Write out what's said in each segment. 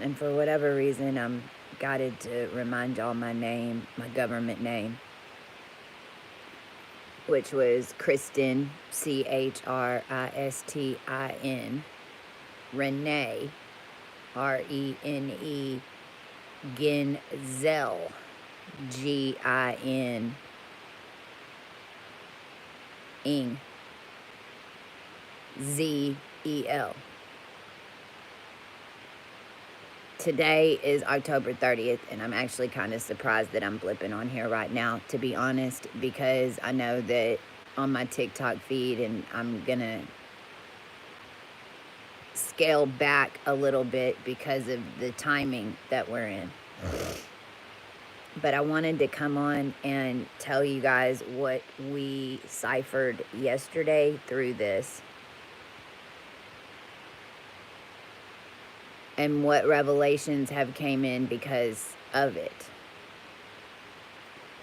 And for whatever reason, I'm guided to remind y'all my name, my government name, which was Christin, Christin, Renee, Rene, Ginzel, Gin, Ing, Zel. Today is October 30th, and I'm actually kind of surprised that I'm blipping on here right now, to be honest, because I know that on my TikTok feed, and I'm gonna scale back a little bit because of the timing that we're in. But I wanted to come on and tell you guys what we ciphered yesterday through this, and what revelations have came in because of it.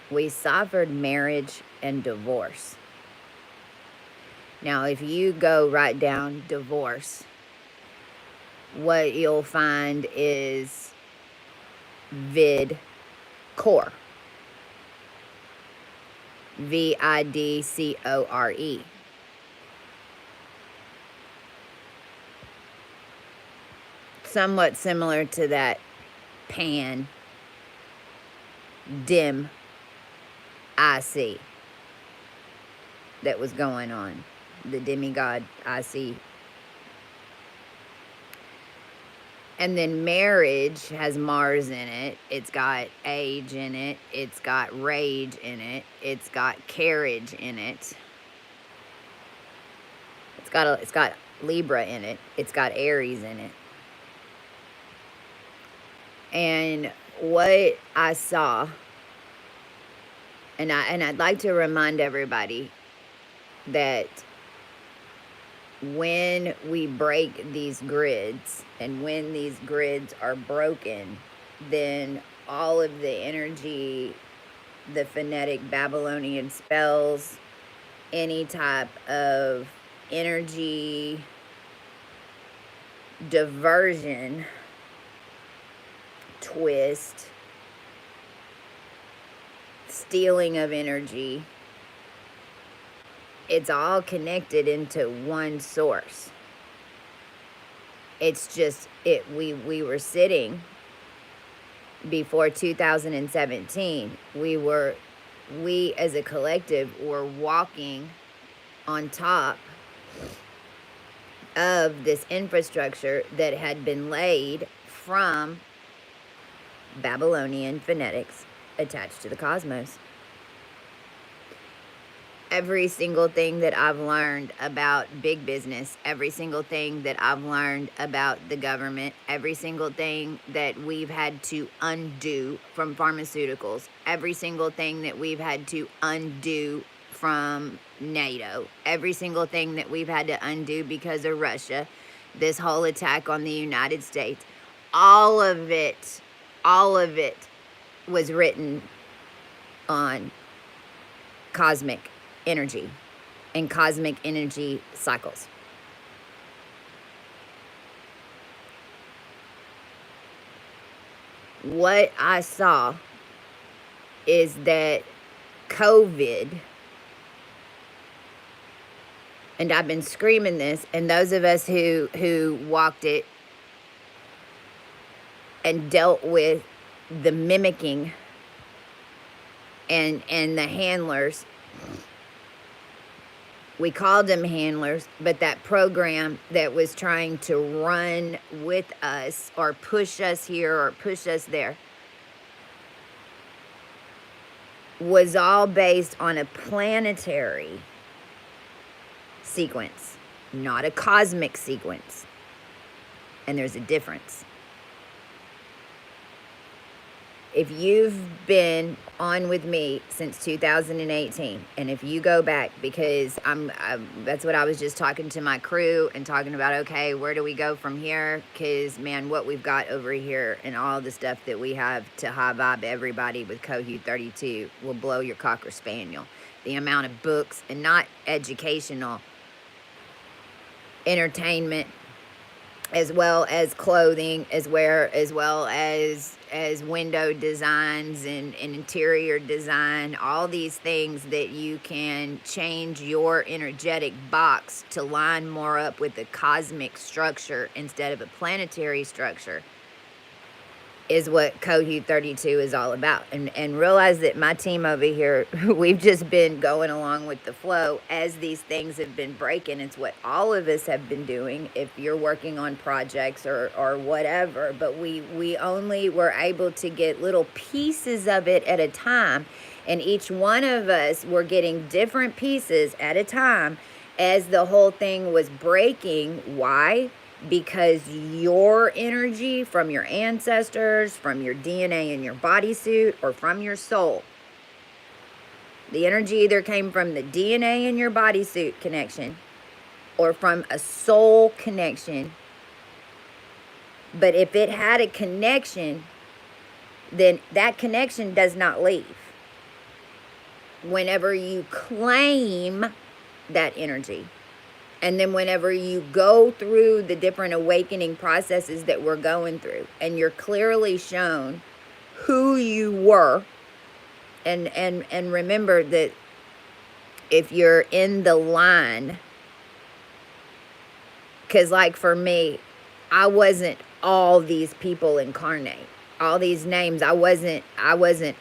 We ciphered marriage and divorce. Now, if you go write down divorce, what you'll find is vid core. VIDCORE. Somewhat similar to that pan dim IC that was going on. The demigod IC. And then marriage has Mars in it. It's got age in it. It's got rage in it. It's got carriage in it. It's got Libra in it. It's got Aries in it. And what I saw, and I'd like to remind everybody that when we break these grids, and when these grids are broken, then all of the energy, the phonetic Babylonian spells, any type of energy diversion, twist, stealing of energy, it's all connected into one source. It's just, we were sitting before 2017. We as a collective were walking on top of this infrastructure that had been laid from Babylonian phonetics attached to the cosmos. Every single thing that I've learned about big business, every single thing that I've learned about the government, every single thing that we've had to undo from pharmaceuticals, every single thing that we've had to undo from NATO, every single thing that we've had to undo because of Russia, this whole attack on the United States, all of it was written on cosmic energy and cosmic energy cycles. What I saw is that COVID, and I've been screaming this, and those of us who walked it and dealt with the mimicking and the handlers, we called them handlers, but that program that was trying to run with us or push us here or push us there was all based on a planetary sequence, not a cosmic sequence. And there's a difference. If you've been on with me since 2018, and if you go back, because that's what I was just talking to my crew and talking about, okay, where do we go from here? Because, man, what we've got over here and all the stuff that we have to high vibe everybody with Cohu 32 will blow your Cocker Spaniel. The amount of books, and not educational, entertainment, as well as clothing, as well as window designs and interior design, all these things that you can change your energetic box to line more up with the cosmic structure instead of a planetary structure, is what Code 32 is all about. And realize that my team over here, we've just been going along with the flow as these things have been breaking. It's what all of us have been doing if you're working on projects or whatever. But we only were able to get little pieces of it at a time. And each one of us were getting different pieces at a time as the whole thing was breaking. Why? Because your energy from your ancestors, from your DNA in your bodysuit, or from your soul, the energy either came from the DNA in your bodysuit connection or from a soul connection. But if it had a connection, then that connection does not leave. Whenever you claim that energy, and then whenever you go through the different awakening processes that we're going through, and you're clearly shown who you were, and remember that if you're in the line, because like for me, I wasn't all these people incarnate. All these names, I wasn't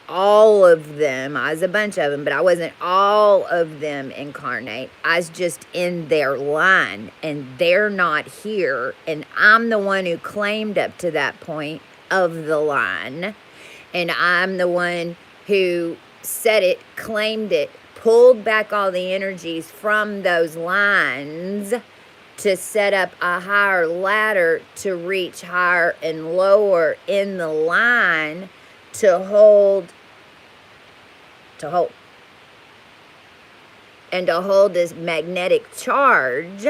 all of them. I was a bunch of them, but I wasn't all of them incarnate. I was just in their line, and they're not here, and I'm the one who claimed up to that point of the line, and I'm the one who said it, claimed it, pulled back all the energies from those lines to set up a higher ladder to reach higher and lower in the line to hold and to hold this magnetic charge.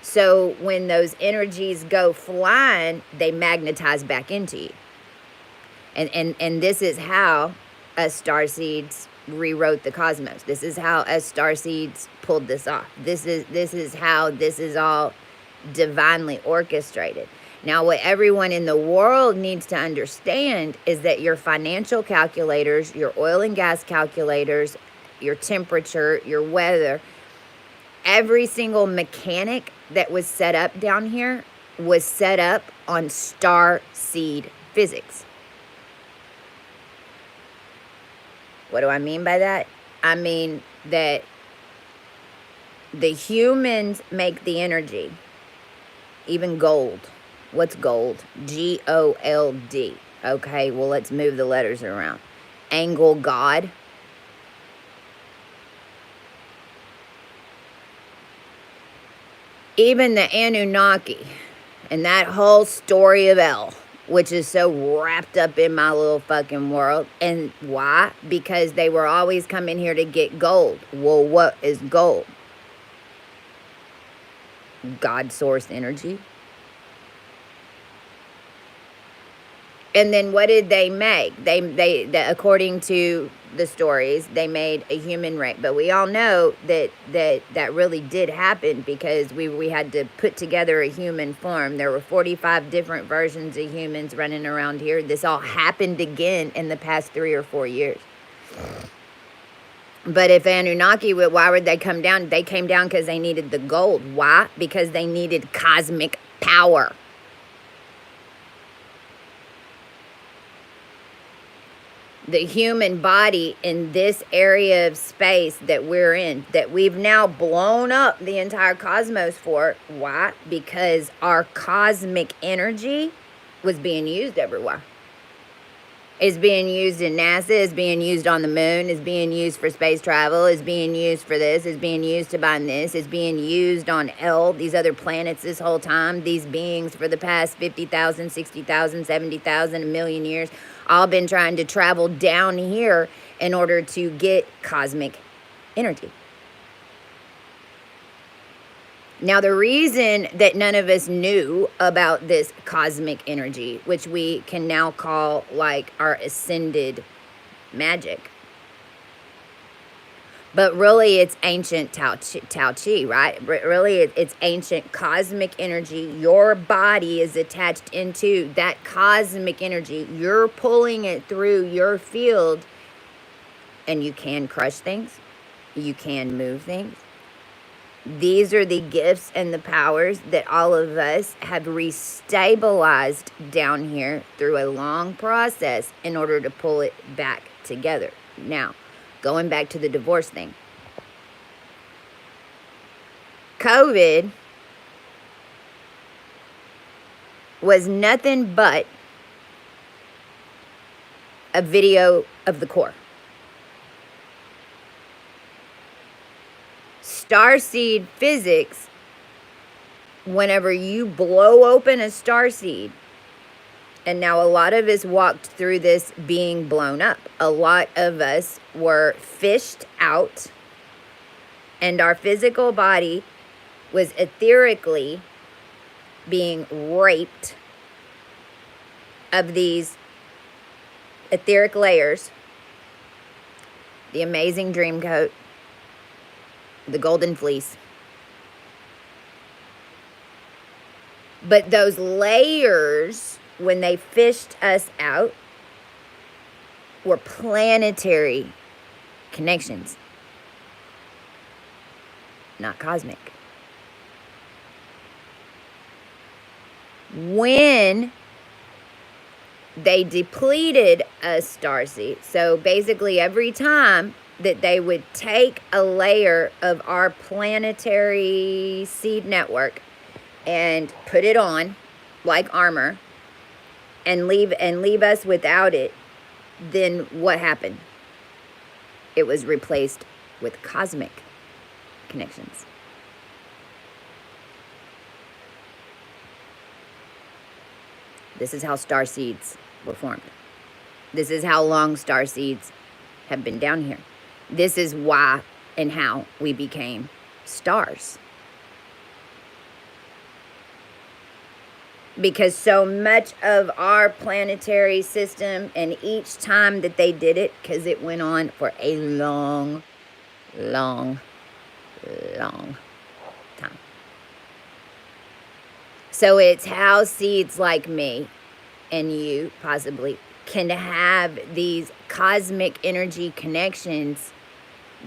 So when those energies go flying, they magnetize back into you. And this is how us starseeds rewrote the cosmos. This is how us starseeds pulled this off. This is how this is all divinely orchestrated. Now, what everyone in the world needs to understand is that your financial calculators, your oil and gas calculators, your temperature, your weather, every single mechanic that was set up down here was set up on star seed physics. What do I mean by that? I mean that the humans make the energy, even gold. What's gold? G-O-L-D. Okay, well, let's move the letters around. Angle God. Even the Anunnaki and that whole story of El, which is so wrapped up in my little fucking world. And why? Because they were always coming here to get gold. Well, what is gold? God source energy. And then what did they make? They according to the stories, they made a human race. But we all know that really did happen because we had to put together a human form. There were 45 different versions of humans running around here. This all happened again in the past 3 or 4 years. But if Anunnaki, why would they come down? They came down because they needed the gold. Why? Because they needed cosmic power. The human body in this area of space that we're in, that we've now blown up the entire cosmos for. Why? Because our cosmic energy was being used everywhere. It's being used in NASA, it's being used on the moon, it's being used for space travel, it's being used for this, it's being used to bind this, it's being used on El, these other planets this whole time. These beings for the past 50,000, 60,000, 70,000, a million years, all been trying to travel down here in order to get cosmic energy. Now, the reason that none of us knew about this cosmic energy, which we can now call like our ascended magic, But really, it's ancient Tao Chi, right? Really, it's ancient cosmic energy. Your body is attached into that cosmic energy. You're pulling it through your field, and you can crush things. You can move things. These are the gifts and the powers that all of us have restabilized down here through a long process in order to pull it back together. Now, going back to the divorce thing. COVID was nothing but a video of the core. Starseed physics, whenever you blow open a starseed, and now a lot of us walked through this being blown up. A lot of us were fished out, and our physical body was etherically being raped of these etheric layers, the amazing dream coat, the golden fleece. But those layers, when they fished us out, were planetary connections, not cosmic. When they depleted a starseed, so basically every time that they would take a layer of our planetary seed network and put it on like armor and leave us without it, then what happened? It was replaced with cosmic connections. This is how star seeds were formed. This is how long star seeds have been down here. This is why and how we became stars. Because so much of our planetary system, and each time that they did it, because it went on for a long, long, long time. So it's how seeds like me and you possibly can have these cosmic energy connections,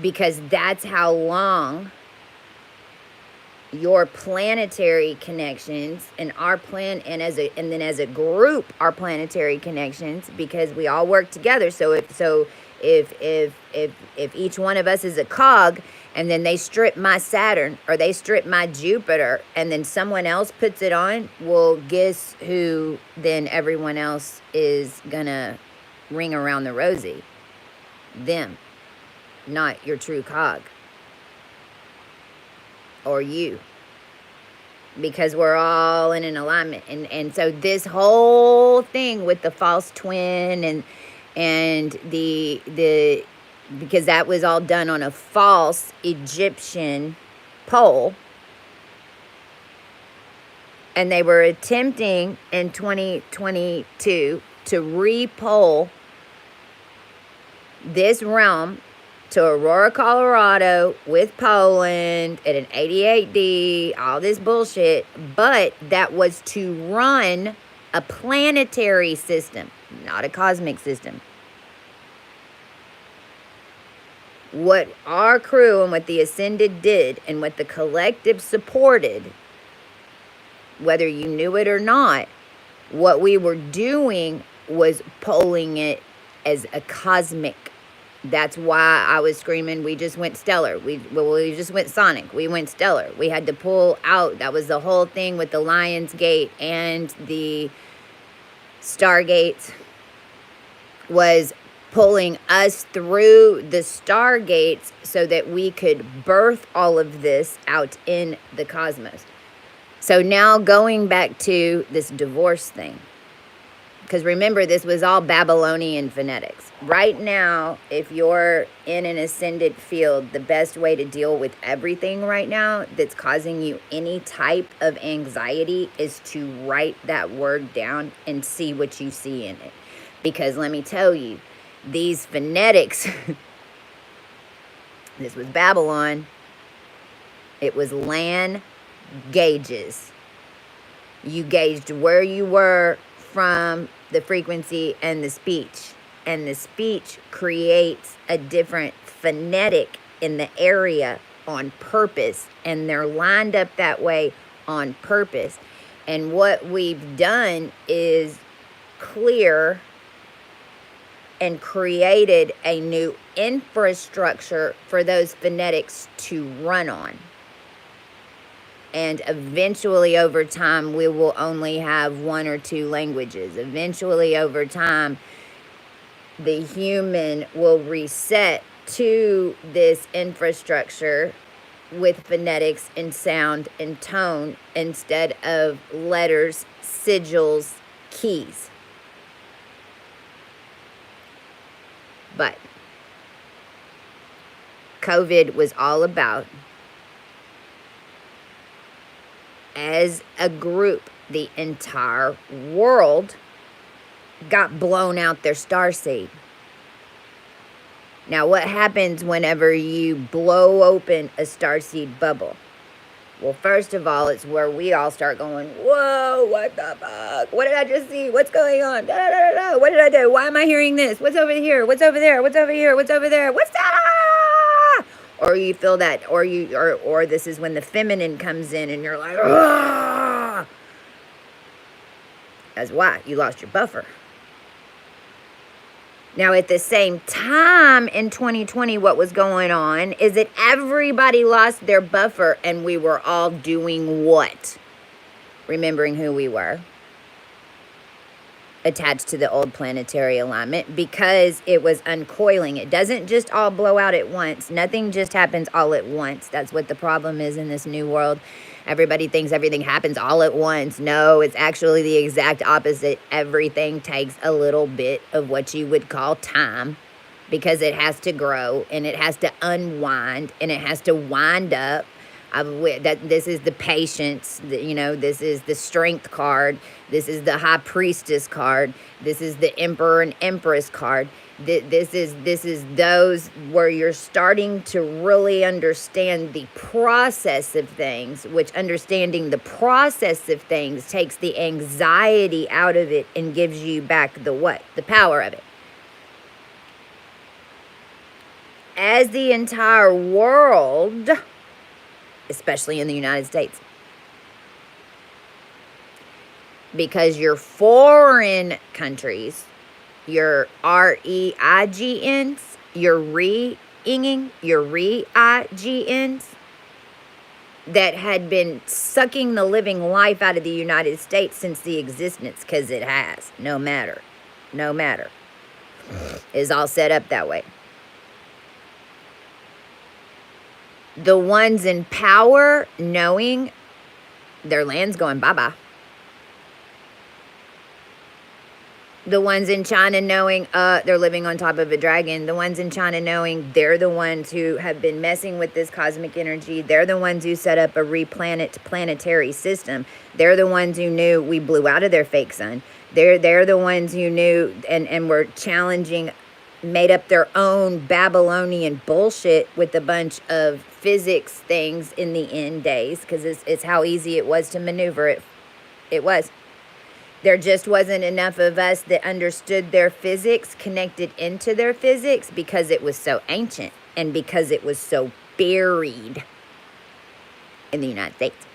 because that's how long your planetary connections and our plan, and then as a group, our planetary connections, because we all work together. So if each one of us is a cog, and then they strip my Saturn or they strip my Jupiter, and then someone else puts it on, well, guess who then everyone else is gonna ring around the rosy? Them, not your true cog. Or you, because we're all in an alignment. And so this whole thing with the false twin and the because that was all done on a false Egyptian pole, and they were attempting in 2022 to repole this realm to Aurora, Colorado, with Poland at an 88D, all this bullshit, but that was to run a planetary system, not a cosmic system. What our crew and what the Ascended did and what the collective supported, whether you knew it or not, what we were doing was polling it as a cosmic. That's why I was screaming, we just went stellar. We just went sonic. We went stellar. We had to pull out. That was the whole thing with the Lion's Gate and the Stargates, was pulling us through the Stargates so that we could birth all of this out in the cosmos. So now going back to this divorce thing, because remember, this was all Babylonian phonetics. Right now, if you're in an ascended field, the best way to deal with everything right now that's causing you any type of anxiety is to write that word down and see what you see in it. Because let me tell you, these phonetics This was Babylon. It was land gauges. You gauged where you were from the frequency and the speech. And the speech creates a different phonetic in the area on purpose. And they're lined up that way on purpose. And what we've done is clear and created a new infrastructure for those phonetics to run on. And eventually over time, we will only have one or two languages. Eventually over time, the human will reset to this infrastructure with phonetics and sound and tone instead of letters, sigils, keys. But COVID was all about, as a group, the entire world got blown out their starseed. Now, what happens whenever you blow open a starseed bubble? Well, first of all, it's where we all start going, whoa, what the fuck? What did I just see? What's going on? Da, da, da, da. What did I do? Why am I hearing this? What's over here? What's over there? What's over here? What's over there? What's that? Or you feel that, or this is when the feminine comes in and you're like, ah! That's why you lost your buffer. Now, at the same time in 2020, what was going on is that everybody lost their buffer and we were all doing what? Remembering who we were. Attached to the old planetary alignment because it was uncoiling. It doesn't just all blow out at once. Nothing just happens all at once. That's what the problem is in this new world. Everybody thinks everything happens all at once. No, it's actually the exact opposite. Everything takes a little bit of what you would call time because it has to grow and it has to unwind and it has to wind up. This is the patience, this is the strength card. This is the high priestess card. This is the emperor and empress card. This is those where you're starting to really understand the process of things, which understanding the process of things takes the anxiety out of it and gives you back the what? The power of it. As the entire world, especially in the United States, because your foreign countries, your REIGNs, your REIGNs that had been sucking the living life out of the United States since the existence, because it has, no matter, is all set up that way. The ones in power knowing their land's going bye-bye. The ones in China knowing they're living on top of a dragon. The ones in China knowing they're the ones who have been messing with this cosmic energy. They're the ones who set up a planetary system. They're the ones who knew we blew out of their fake sun. They're the ones who knew and were challenging, made up their own Babylonian bullshit with a bunch of physics things in the end days, because it's how easy it was to maneuver it. It was. There just wasn't enough of us that understood their physics, connected into their physics, because it was so ancient and because it was so buried in the United States.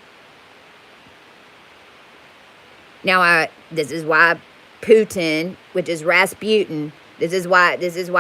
Now, this is why Putin, which is Rasputin, this is why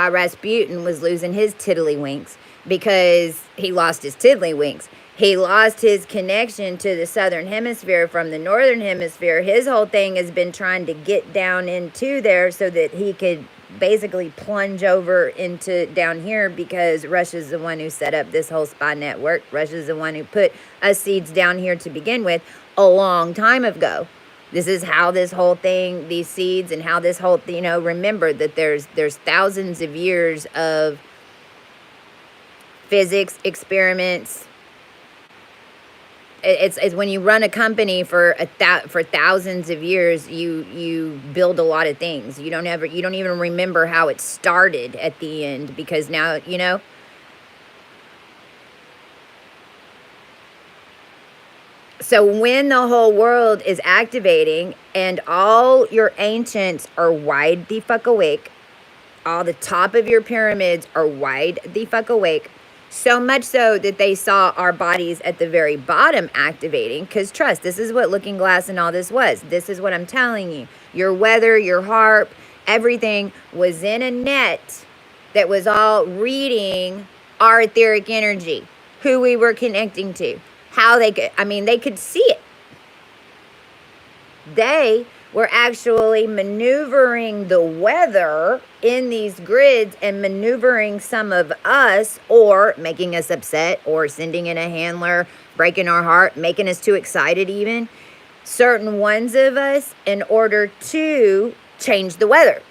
Rasputin was losing his tiddlywinks, because he lost his tiddlywinks. He lost his connection to the southern hemisphere from the northern hemisphere. His whole thing has been trying to get down into there so that he could basically plunge over into down here, because Russia's the one who set up this whole spy network. Russia's the one who put us seeds down here to begin with a long time ago. This is how this whole thing, these seeds, and how this whole, remember that there's thousands of years of physics experiments. It's when you run a company for thousands of years, you build a lot of things. You don't even remember how it started at the end, because now, So when the whole world is activating and all your ancients are wide the fuck awake, all the top of your pyramids are wide the fuck awake, so much so that they saw our bodies at the very bottom activating. Because trust, this is what Looking Glass and all this was. This is what I'm telling you. Your weather, your harp, everything was in a net that was all reading our etheric energy, who we were connecting to, how they could, I mean, they could see it. They were actually maneuvering the weather in these grids and maneuvering some of us, or making us upset, or sending in a handler, breaking our heart, making us too excited even, certain ones of us, in order to change the weather.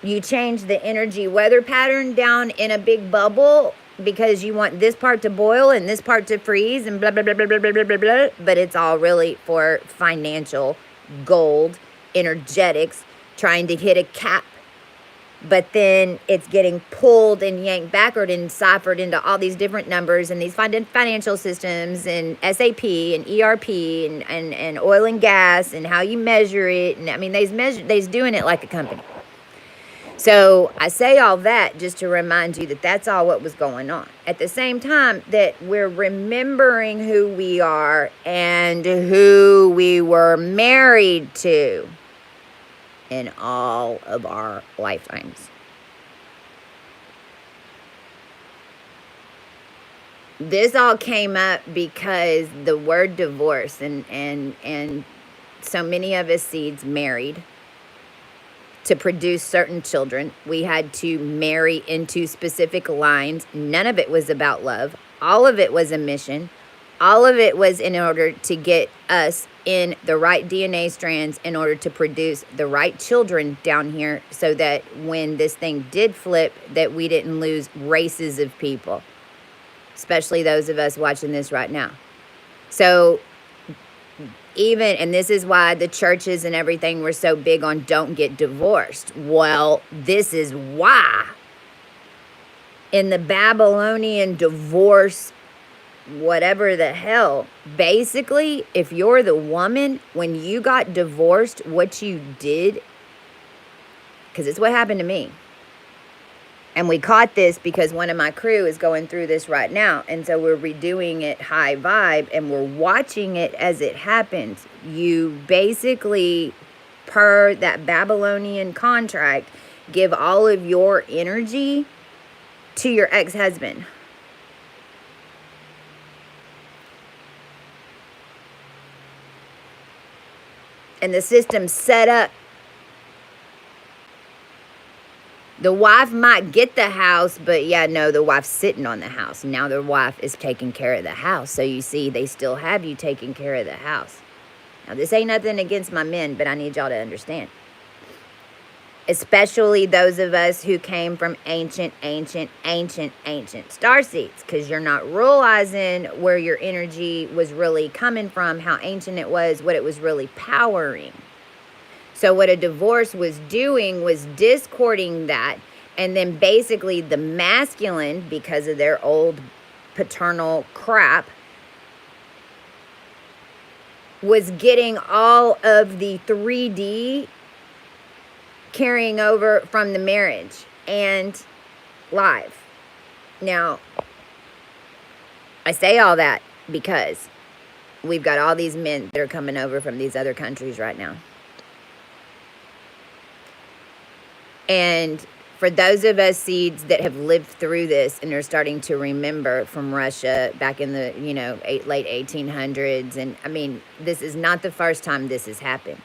You change the energy weather pattern down in a big bubble because you want this part to boil and this part to freeze and blah, blah, blah, blah, blah, blah, blah, blah, blah. But it's all really for financial, gold, energetics, trying to hit a cap. But then it's getting pulled and yanked backward and ciphered into all these different numbers and these financial systems and SAP and ERP and oil and gas and how you measure it. And I mean, they's doing it like a company. So I say all that just to remind you that that's all what was going on. At the same time that we're remembering who we are and who we were married to in all of our lifetimes. This all came up because the word divorce and so many of us seeds married to produce certain children. We had to marry into specific lines. None of it was about love. All of it was a mission. All of it was in order to get us in the right DNA strands in order to produce the right children down here so that when this thing did flip, that we didn't lose races of people, especially those of us watching this right now. So even, and this is why the churches and everything were so big on don't get divorced. Well, this is why in the Babylonian divorce, whatever the hell, basically, if you're the woman, when you got divorced, what you did, because it's what happened to me. And we caught this because one of my crew is going through this right now. And so we're redoing it high vibe and we're watching it as it happens. You basically, per that Babylonian contract, give all of your energy to your ex-husband. And the system's set up. The wife might get the house, but yeah, no, the wife's sitting on the house. Now the wife is taking care of the house. So you see, they still have you taking care of the house. Now, this ain't nothing against my men, but I need y'all to understand. Especially those of us who came from ancient starseeds, because you're not realizing where your energy was really coming from, how ancient it was, what it was really powering. So what a divorce was doing was discording that, and then basically the masculine, because of their old paternal crap, was getting all of the 3D carrying over from the marriage and live. Now, I say all that because we've got all these men that are coming over from these other countries right now. And for those of us seeds that have lived through this and are starting to remember from Russia back in the, late 1800s, and I mean, this is not the first time this has happened.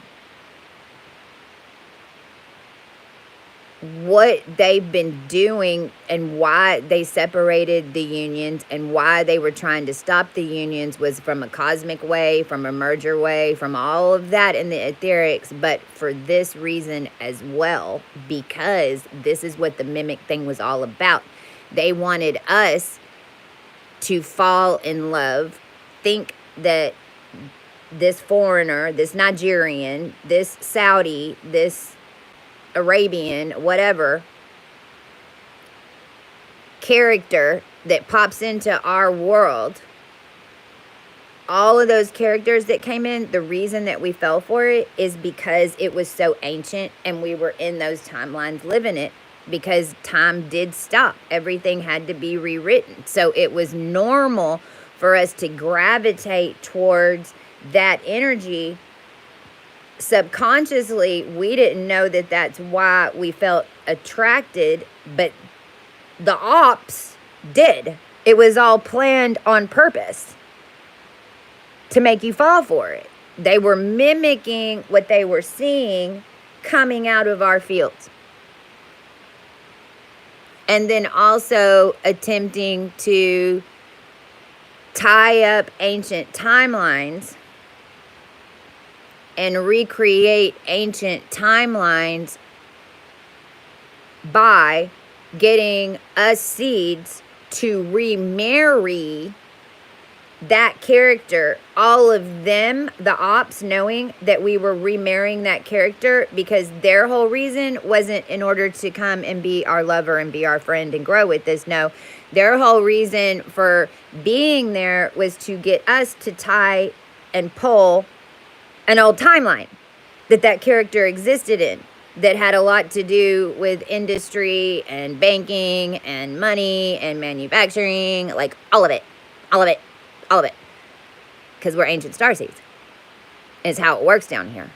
What they've been doing and why they separated the unions and why they were trying to stop the unions was from a cosmic way, from a merger way, from all of that in the etherics, but for this reason as well, because this is what the mimic thing was all about. They wanted us to fall in love, think that this foreigner, this Nigerian, this Saudi, this Arabian, whatever character that pops into our world all of those characters that came in, the reason that we fell for it is because it was so ancient and we were in those timelines living it, because time did stop. Everything had to be rewritten. So it was normal for us to gravitate towards that energy. Subconsciously, we didn't know that that's why we felt attracted, but the ops did. It was all planned on purpose to make you fall for it. They were mimicking what they were seeing coming out of our fields. And then also attempting to tie up ancient timelines and recreate ancient timelines by getting us seeds to remarry that character, all of them, the ops, knowing that we were remarrying that character, because their whole reason wasn't in order to come and be our lover and be our friend and grow with us. No, their whole reason for being there was to get us to tie and pull an old timeline that character existed in, that had a lot to do with industry and banking and money and manufacturing, like all of it, all of it. All of it. Because we're ancient starseeds. It's how it works down here.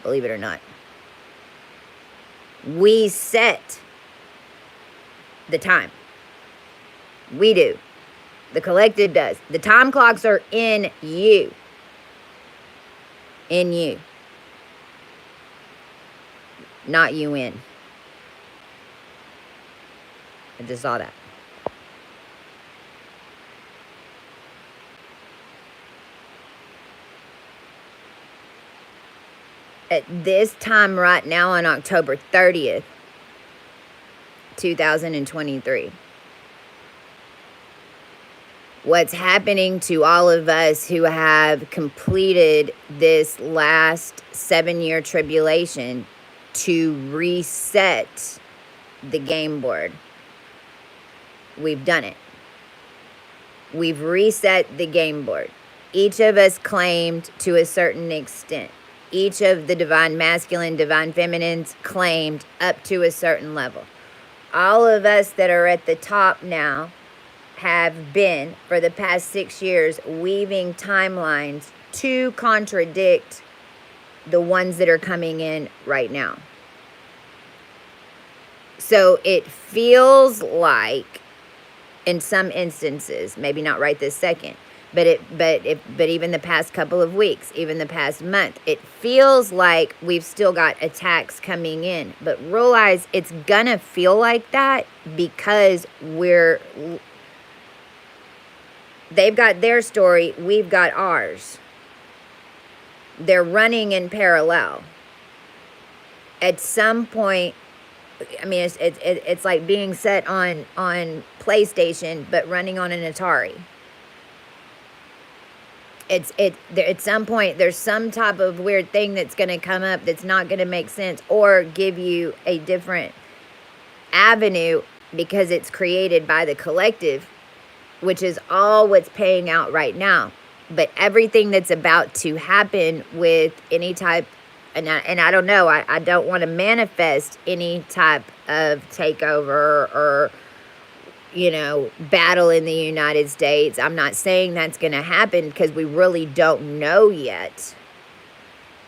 Believe it or not. We set the time. We do. The collective does. The time clocks are in you. In you. Not you in. I just saw that. At this time right now on October 30th, 2023, what's happening to all of us who have completed this last 7-year tribulation to reset the game board? We've done it. We've reset the game board. Each of us claimed to a certain extent. Each of the divine masculine, divine feminines claimed up to a certain level. All of us that are at the top now have been, for the past 6 years, weaving timelines to contradict the ones that are coming in right now. So it feels like, in some instances, maybe not right this second, but even the past couple of weeks, even the past month, it feels like we've still got attacks coming in. But realize it's gonna feel like that because they've got their story, we've got ours. They're running in parallel. At some point, I mean, it's like being set on PlayStation, but running on an Atari. At some point, there's some type of weird thing that's going to come up that's not going to make sense or give you a different avenue because it's created by the collective, which is all what's paying out right now. But everything that's about to happen with any type, and I don't know, I don't want to manifest any type of takeover or battle in the United States. I'm not saying that's going to happen because we really don't know yet.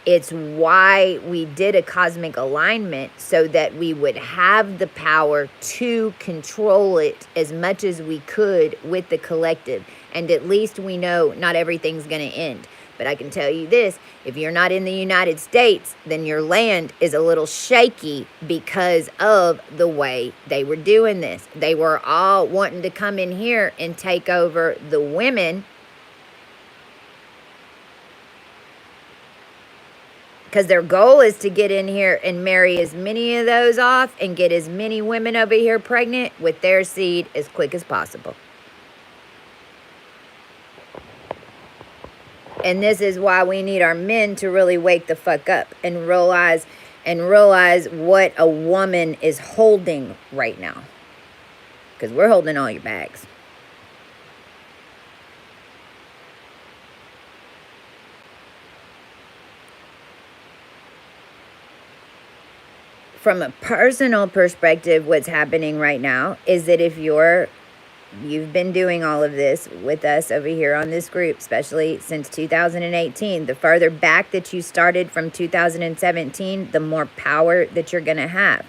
It's why we did a cosmic alignment, so that we would have the power to control it as much as we could with the collective. And at least we know not everything's going to end. But I can tell you this, if you're not in the United States, then your land is a little shaky because of the way they were doing this. They were all wanting to come in here and take over the women because their goal is to get in here and marry as many of those off and get as many women over here pregnant with their seed as quick as possible. And this is why we need our men to really wake the fuck up and realize what a woman is holding right now. Because we're holding all your bags. from a personal perspective, what's happening right now is that if you've been doing all of this with us over here on this group, especially since 2018, the further back that you started from 2017, the more power that you're going to have.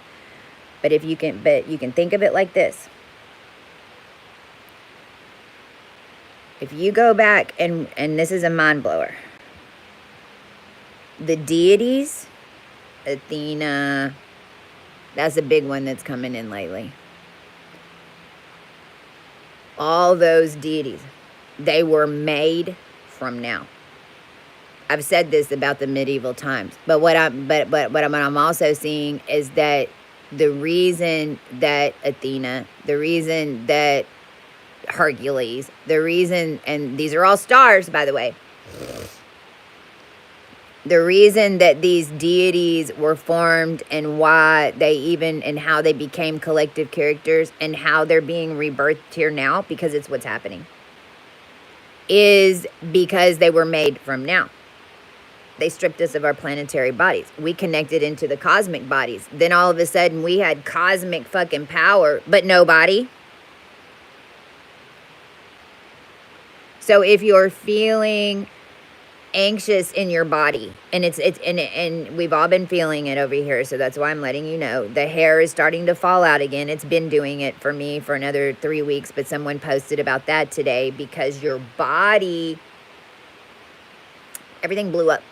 But you can think of it like this. If you go back, and this is a mind blower, the deities, Athena, that's a big one that's coming in lately. All those deities, they were made from now. I've said this about the medieval times, but what I'm also seeing is that the reason that Athena, the reason that Hercules, the reason, and these are all stars, by the way, the reason that these deities were formed and why they even, and how they became collective characters and how they're being rebirthed here now, because it's what's happening, is because they were made from now. They stripped us of our planetary bodies. We connected into the cosmic bodies. Then all of a sudden we had cosmic fucking power, but no body. So if you're feeling anxious in your body, and and we've all been feeling it over here, so that's why I'm letting you know. The hair is starting to fall out again. It's been doing it for me for another 3 weeks, but someone posted about that today, because your body, everything blew up.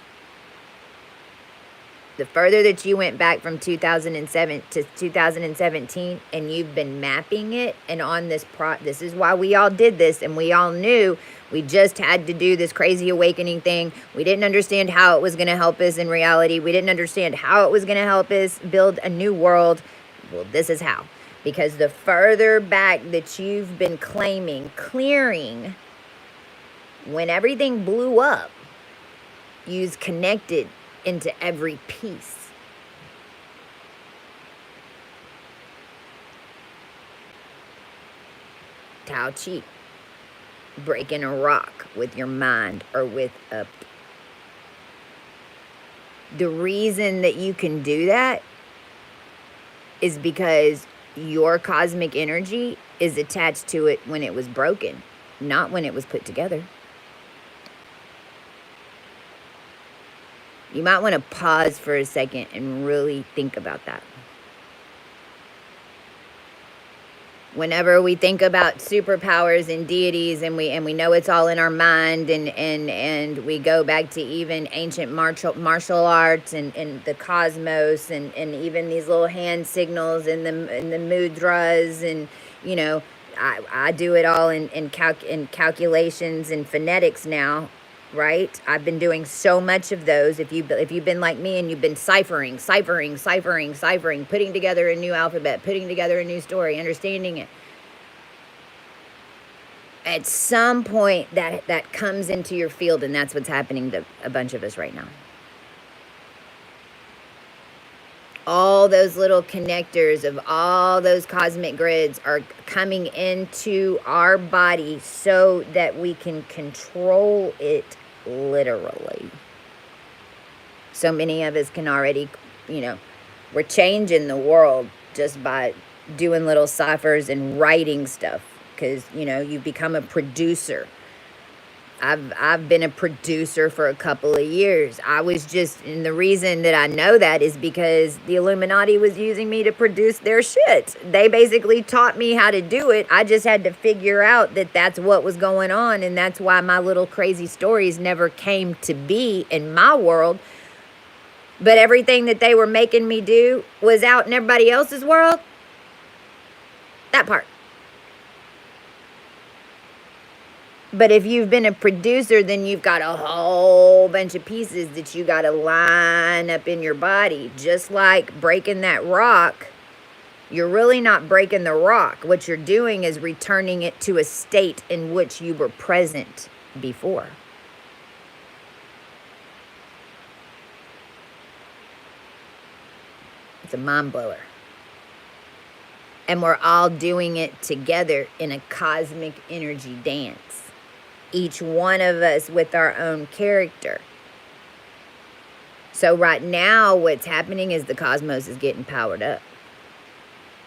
The further that you went back from 2007 to 2017, and you've been mapping it, and on this this is why we all did this, and we all knew we just had to do this crazy awakening thing. We didn't understand how it was going to help us in reality. We didn't understand how it was going to help us build a new world. Well, this is how. Because the further back that you've been clearing, when everything blew up, you've connected into every piece. Tai Chi. Breaking a rock with your mind, or with a... The reason that you can do that is because your cosmic energy is attached to it when it was broken, not when it was put together. You might want to pause for a second and really think about that. Whenever we think about superpowers and deities, and we know it's all in our mind, and we go back to even ancient martial arts and the cosmos, and even these little hand signals and the mudras, and you know, I do it all in calculations and phonetics now. Right? I've been doing so much of those. If you've been like me and you've been ciphering, putting together a new alphabet, putting together a new story, understanding it. At some point that comes into your field, and that's what's happening to a bunch of us right now. All those little connectors of all those cosmic grids are coming into our body so that we can control it literally. So many of us can already, we're changing the world just by doing little ciphers and writing stuff, because, you become a producer. I've been a producer for a couple of years. And the reason that I know that is because the Illuminati was using me to produce their shit. They basically taught me how to do it. I just had to figure out that that's what was going on, and that's why my little crazy stories never came to be in my world. But everything that they were making me do was out in everybody else's world. That part. But if you've been a producer, then you've got a whole bunch of pieces that you got to line up in your body. Just like breaking that rock, you're really not breaking the rock. What you're doing is returning it to a state in which you were present before. It's a mind blower. And we're all doing it together in a cosmic energy dance. Each one of us with our own character. So right now, what's happening is the cosmos is getting powered up.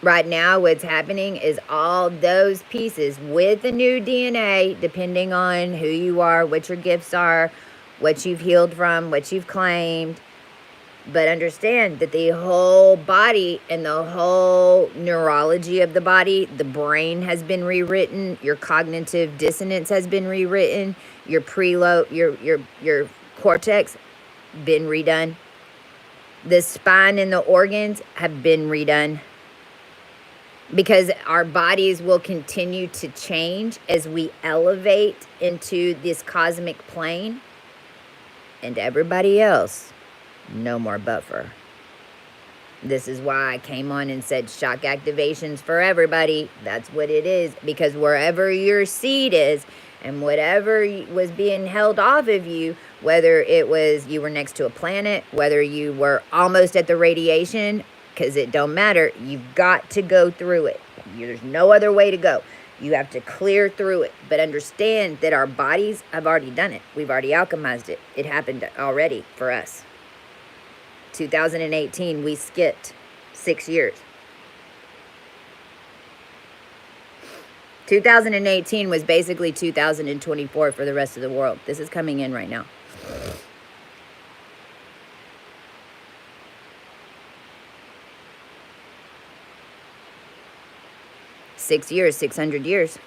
Right now, what's happening is all those pieces with the new DNA, depending on who you are, what your gifts are, what you've healed from, what you've claimed. But understand that the whole body and the whole neurology of the body, the brain has been rewritten, your cognitive dissonance has been rewritten, your preload, your cortex been redone. The spine and the organs have been redone. Because our bodies will continue to change as we elevate into this cosmic plane. And everybody else, no more buffer. This is why I came on and said shock activations for everybody. That's what it is. Because wherever your seed is and whatever was being held off of you, whether it was you were next to a planet, whether you were almost at the radiation, because it don't matter. You've got to go through it. There's no other way to go. You have to clear through it. But understand that our bodies have already done it. We've already alchemized it. It happened already for us. 2018, we skipped 6 years. 2018 was basically 2024 for the rest of the world. This is coming in right now. Six years, 600 years.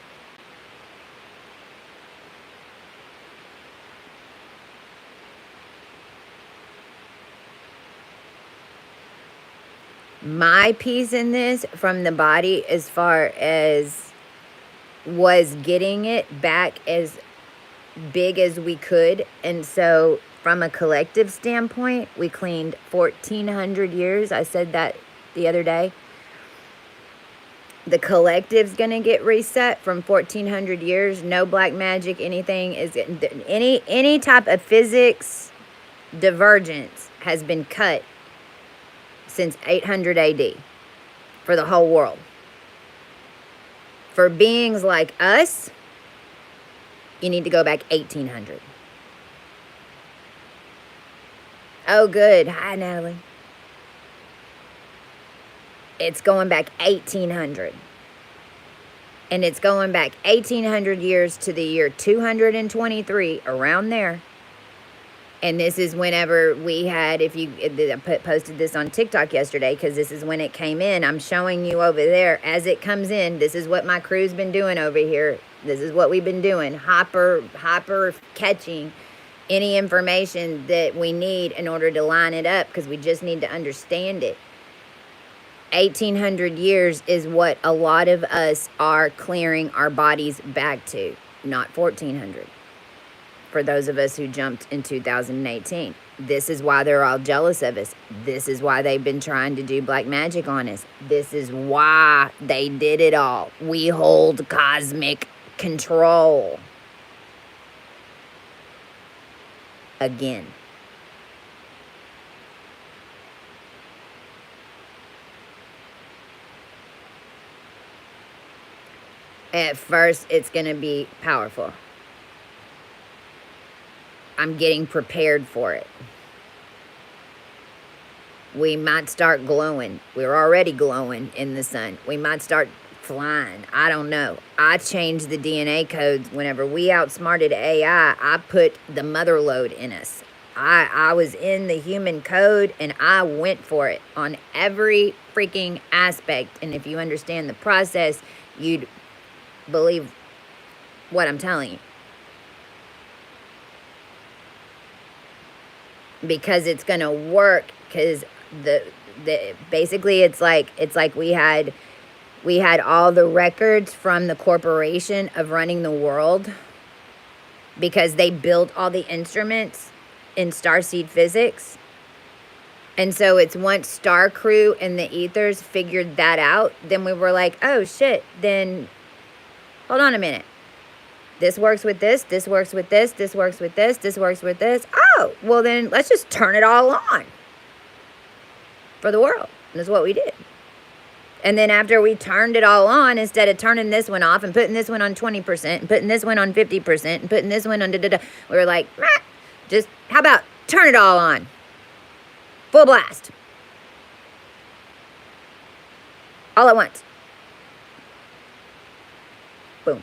My piece in this from the body, as far as was getting it back as big as we could. And so from a collective standpoint, we cleaned 1,400 years. I said that the other day. The collective's going to get reset from 1,400 years. No black magic, anything is any type of physics divergence has been cut since 800 AD for the whole world. For beings like us, you need to go back 1,800. Oh, good. Hi, Natalie. It's going back 1,800. And it's going back 1,800 years to the year 223, around there. And this is whenever we had, I posted this on TikTok yesterday, because this is when it came in. I'm showing you over there as it comes in. This is what my crew's been doing over here. This is what we've been doing. Hyper catching any information that we need in order to line it up, because we just need to understand it. 1,800 years is what a lot of us are clearing our bodies back to, not 1,400. For those of us who jumped in 2018. This is why they're all jealous of us. This is why they've been trying to do black magic on us. This is why they did it all. We hold cosmic control. Again. At first, it's going to be powerful. I'm getting prepared for it. We might start glowing. We're already glowing in the sun. We might start flying. I don't know. I changed the DNA codes. Whenever we outsmarted AI, I put the mother lode in us. I was in the human code, and I went for it on every freaking aspect. And if you understand the process, you'd believe what I'm telling you. Because it's going to work, because basically it's like we had all the records from the corporation of running the world, because they built all the instruments in starseed physics. And so it's once Star Crew and the Ethers figured that out, then we were like, oh shit, then hold on a minute. This works with this, this works with this, this works with this, this works with this. Oh, well then let's just turn it all on for the world. And that's what we did. And then after we turned it all on, instead of turning this one off and putting this one on 20% and putting this one on 50% and putting this one on we were like, just how about turn it all on? Full blast. All at once. Boom.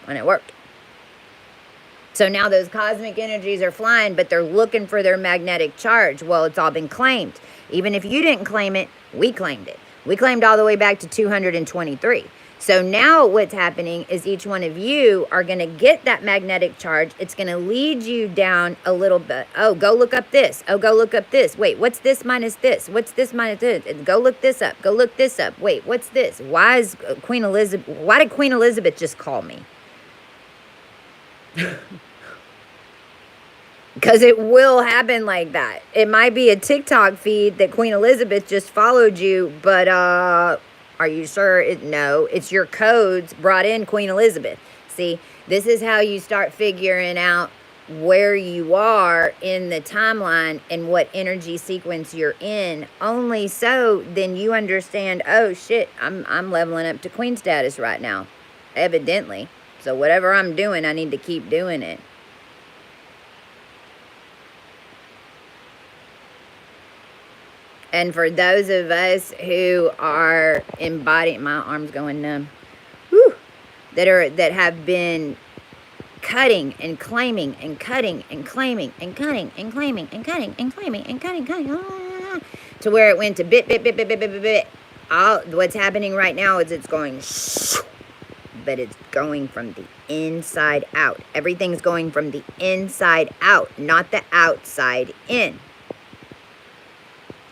And it worked. So now those cosmic energies are flying, but they're looking for their magnetic charge. Well, it's all been claimed. Even if you didn't claim it, we claimed it. We claimed all the way back to 223. So now what's happening is each one of you are going to get that magnetic charge. It's going to lead you down a little bit. Oh, go look up this. Oh, go look up this. Wait, what's this minus this? What's this minus this? Go look this up. Go look this up. Wait, what's this? Why did Queen Elizabeth just call me? Because it will happen like that. It might be a TikTok feed that Queen Elizabeth just followed you, but are you sure? No, it's your codes brought in Queen Elizabeth. See, this is how you start figuring out where you are in the timeline and what energy sequence you're in. Only so then you understand, oh shit, I'm leveling up to queen status right now, evidently. So whatever I'm doing, I need to keep doing it. And for those of us who are embodying, my arm's going numb, whew, that have been cutting and claiming and cutting and claiming and cutting and claiming and cutting and claiming and cutting, to where it went to bit. All what's happening right now is it's going, but it's going from the inside out. Everything's going from the inside out, not the outside in.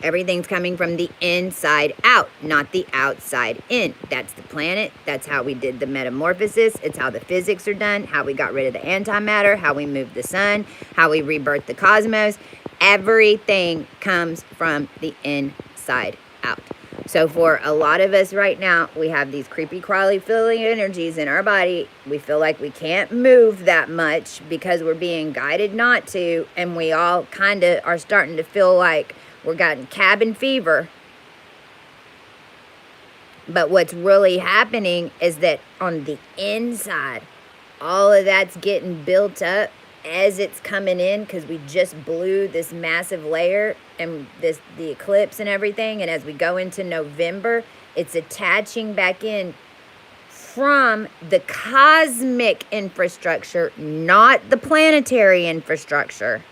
Everything's coming from the inside out, not the outside in. That's the planet. That's how we did the metamorphosis. It's how the physics are done, how we got rid of the antimatter, how we moved the sun, how we rebirthed the cosmos. Everything comes from the inside out. So for a lot of us right now, we have these creepy, crawly, feeling energies in our body. We feel like we can't move that much because we're being guided not to. And we all kind of are starting to feel like we're getting cabin fever. But what's really happening is that on the inside, all of that's getting built up as it's coming in, because we just blew this massive layer and the eclipse and everything. And as we go into November, it's attaching back in from the cosmic infrastructure, not the planetary infrastructure.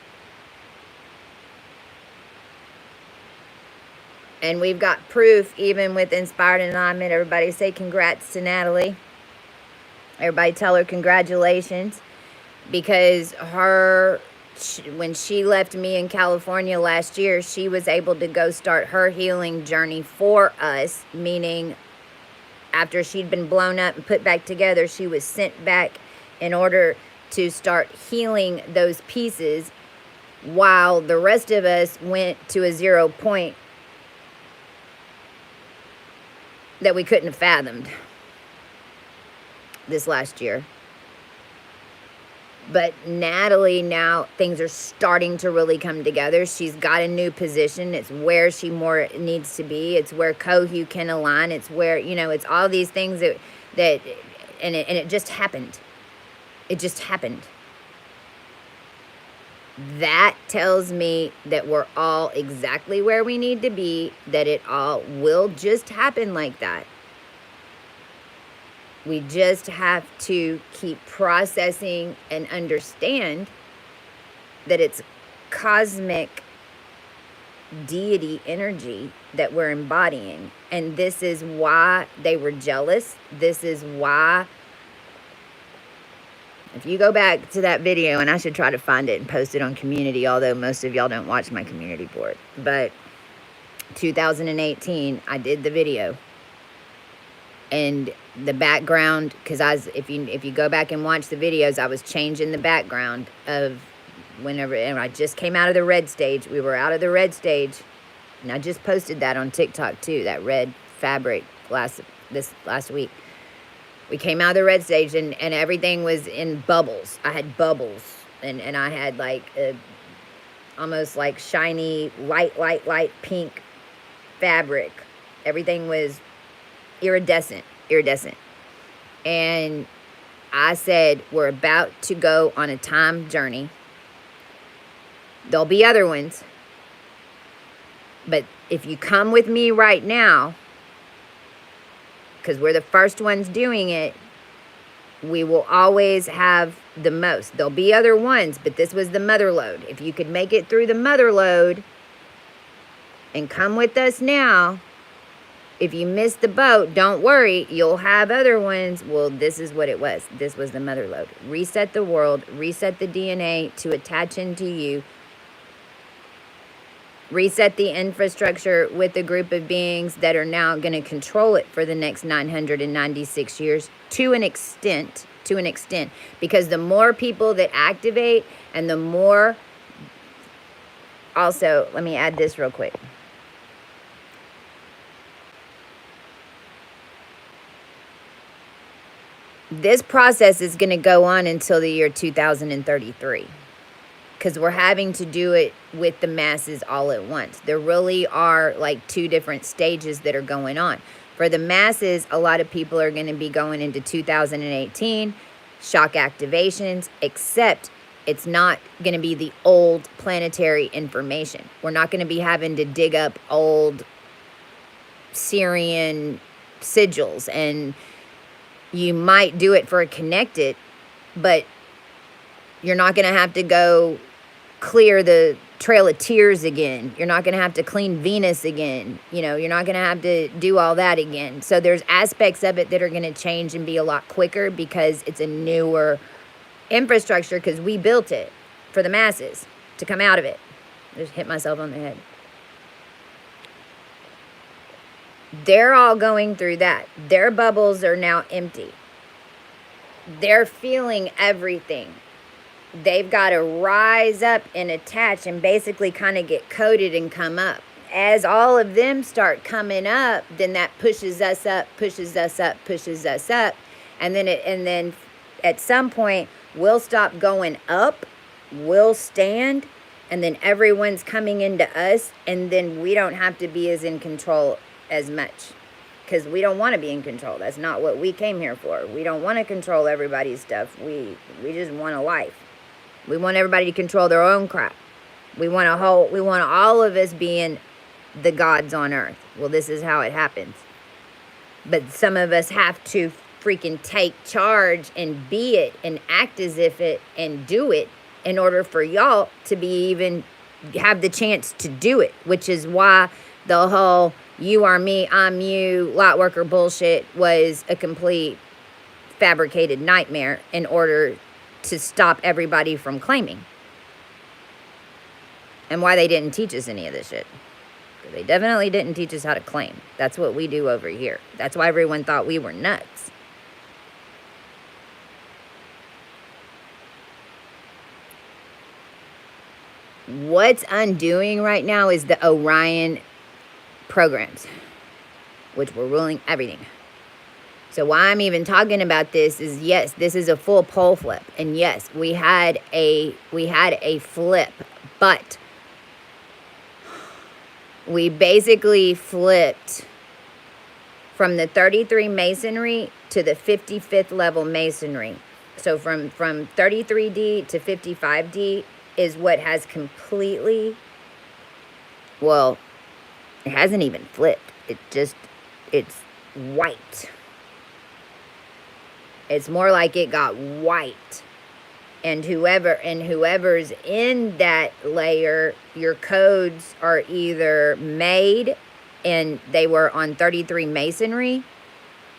And we've got proof, even with Inspired Alignment. Everybody say congrats to Natalie. Everybody tell her congratulations. Because when she left me in California last year, she was able to go start her healing journey for us. Meaning, after she'd been blown up and put back together, she was sent back in order to start healing those pieces, while the rest of us went to a 0 point that we couldn't have fathomed this last year. But Natalie, now things are starting to really come together. She's got a new position. It's where she more needs to be. It's where Kohu can align. It's where, it's all these things that it just happened. It just happened. That tells me that we're all exactly where we need to be, that it all will just happen like that. We just have to keep processing and understand that it's cosmic deity energy that we're embodying. And this is why they were jealous. This is why, if you go back to that video, and I should try to find it and post it on community, although most of y'all don't watch my community board, but 2018, I did the video. And the background, because if you go back and watch the videos, I was changing the background of whenever, and I just came out of the red stage. We were out of the red stage, and I just posted that on TikTok too, that red fabric this last week. We came out of the red stage, and everything was in bubbles. I had bubbles, and I had like almost like shiny, light pink fabric. Everything was iridescent. And I said, we're about to go on a time journey. There'll be other ones, But if you come with me right now, because we're the first ones doing it, we will always have the most. There'll be other ones, but this was the mother load. If you could make it through the mother load and come with us now, if you miss the boat, don't worry, you'll have other ones. Well, this is what it was. This was the mother load. Reset the world, reset the DNA to attach into you, reset the infrastructure with a group of beings that are now going to control it for the next 996 years to an extent, because the more people that activate and the more, also, let me add this real quick. This process is going to go on until the year 2033. Because we're having to do it with the masses all at once. There really are like two different stages that are going on. For the masses, a lot of people are going to be going into 2018, shock activations, except it's not going to be the old planetary information. We're not going to be having to dig up old Syrian sigils, and you might do it for a connected, but you're not going to have to go clear the Trail of Tears again. You're not going to have to clean Venus again. You know, you're not going to have to do all that again. So there's aspects of it that are going to change and be a lot quicker because it's a newer infrastructure, because we built it for the masses to come out of it. I just hit myself on the head. They're all going through that. Their bubbles are now empty. They're feeling everything. They've got to rise up and attach and basically kind of get coated and come up. As all of them start coming up, then that pushes us up, pushes us up, pushes us up. And then at some point, we'll stop going up, we'll stand, and then everyone's coming into us, and then we don't have to be as in control as much. Because we don't want to be in control. That's not what we came here for. We don't want to control everybody's stuff. We just want a life. We want everybody to control their own crap. We want all of us being the gods on earth. Well, this is how it happens. But some of us have to freaking take charge and be it and act as if it and do it in order for y'all to be even have the chance to do it, which is why the whole you are me, I'm you, light worker bullshit was a complete fabricated nightmare in order to stop everybody from claiming. And why they didn't teach us any of this shit. They definitely didn't teach us how to claim. That's what we do over here. That's why everyone thought we were nuts. What's undoing right now is the Orion programs, which were ruling everything. So why I'm even talking about this is, yes, this is a full pole flip. And yes, we had a flip, but we basically flipped from the 33 masonry to the 55th level masonry. So from 33D to 55D is what has completely, well, it hasn't even flipped. It's white. It's more like it got white. And whoever's in that layer, your codes are either made and they were on 33 masonry,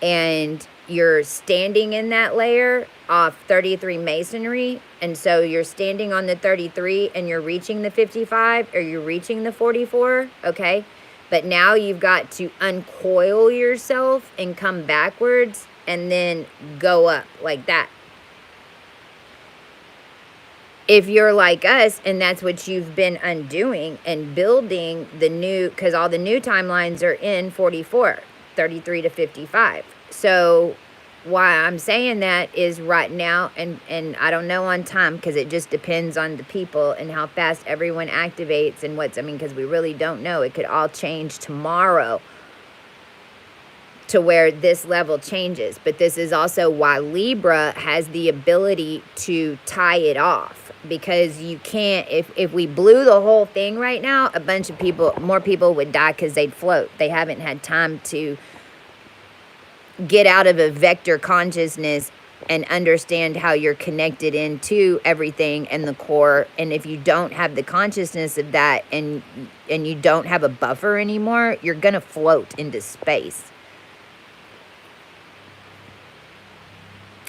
and you're standing in that layer off 33 masonry, and so you're standing on the 33 and you're reaching the 55 or you're reaching the 44, okay? But now you've got to uncoil yourself and come backwards and then go up like that. If you're like us and that's what you've been undoing and building the new, because all the new timelines are in 44, 33 to 55. So why I'm saying that is right now, and I don't know on time because it just depends on the people and how fast everyone activates and because we really don't know. It could all change tomorrow. to where this level changes. But this is also why Libra has the ability to tie it off, because you can't, if we blew the whole thing right now, a bunch of people, more people would die because they'd float. They haven't had time to get out of a vector consciousness and understand how you're connected into everything and the core. And if you don't have the consciousness of that, and you don't have a buffer anymore, you're gonna float into space.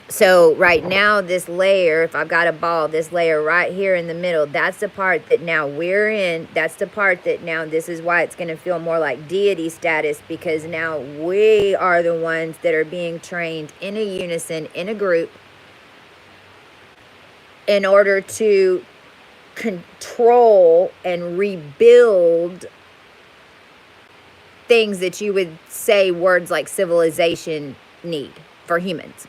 So right now, this layer, if I've got a ball, this layer right here in the middle, that's the part that now we're in. That's the part that now, this is why it's going to feel more like deity status, because now we are the ones that are being trained in a unison, in a group, in order to control and rebuild things that you would say words like civilization need for humans.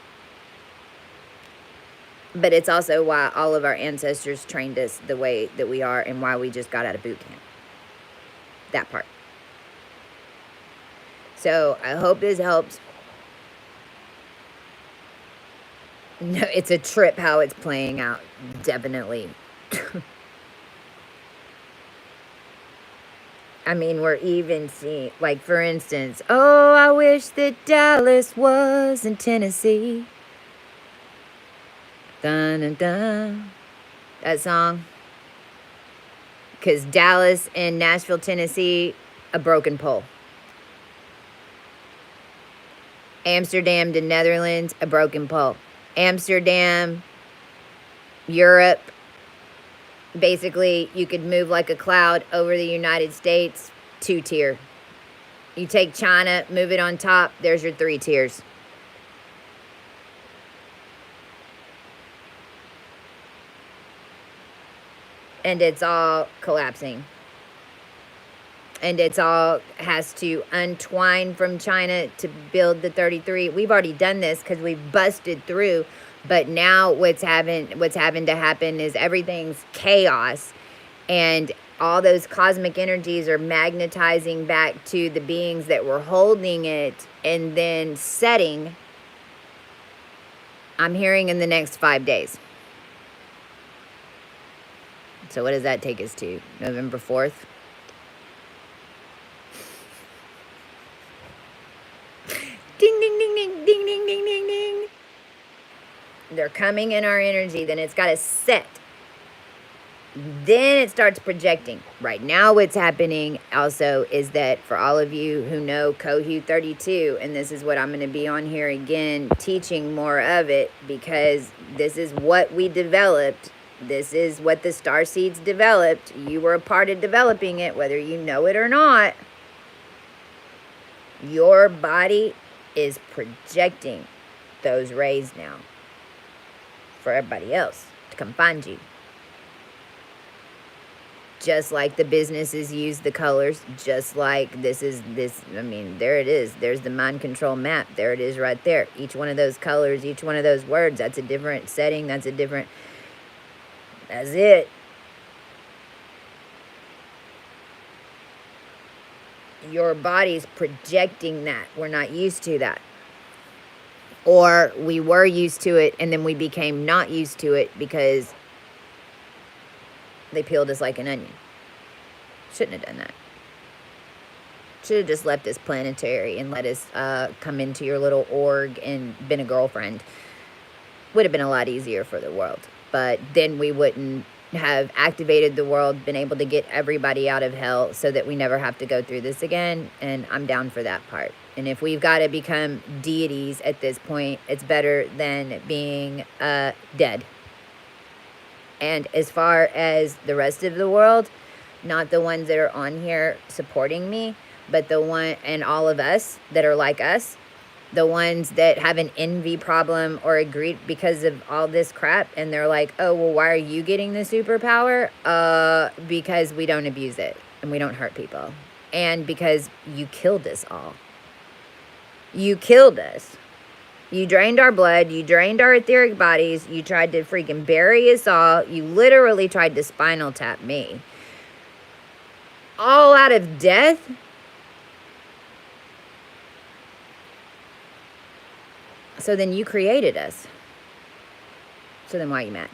But it's also why all of our ancestors trained us the way that we are, and why we just got out of boot camp. That part. So I hope this helps. No, it's a trip how it's playing out. Definitely. I mean, we're even seeing, like, for instance, oh, I wish that Dallas was in Tennessee. Dun, dun, dun. That song. Because Dallas and Nashville, Tennessee, a broken pole. Amsterdam to Netherlands, a broken pole. Amsterdam, Europe, basically you could move like a cloud over the United States, 2-tier. You take China, move it on top, there's your 3 tiers. And it's all collapsing. And it's all has to untwine from China to build the 33. We've already done this because we've busted through. But now what's having to happen is everything's chaos. And all those cosmic energies are magnetizing back to the beings that were holding it and then setting. I'm hearing in the next 5 days. So what does that take us to? November 4th? Ding, ding, ding, ding, ding, ding, ding, ding, ding. They're coming in our energy. Then it's got to set. Then it starts projecting. Right now what's happening also is that for all of you who know Kohu 32, and this is what I'm going to be on here again, teaching more of it, because this is what we developed. This is what the star seeds developed. You were a part of developing it, whether you know it or not. Your body is projecting those rays now for everybody else to come find you. Just like the businesses use the colors, just like I mean, there it is. There's the mind control map. There it is right there. Each one of those colors, each one of those words, that's a different setting. That's it. Your body's projecting that. We're not used to that. Or we were used to it and then we became not used to it because they peeled us like an onion. Shouldn't have done that. Should have just left us planetary and let us come into your little org and been a girlfriend. Would have been a lot easier for the world. But then we wouldn't have activated the world, been able to get everybody out of hell so that we never have to go through this again. And I'm down for that part. And if we've got to become deities at this point, it's better than being dead. And as far as the rest of the world, not the ones that are on here supporting me, but the one and all of us that are like us, the ones that have an envy problem or agree because of all this crap, and they're like, oh, well, why are you getting the superpower? Because we don't abuse it and we don't hurt people. And because you killed us all. You killed us. You drained our blood. You drained our etheric bodies. You tried to freaking bury us all. You literally tried to spinal tap me. All out of death. So then you created us. So then why are you mad?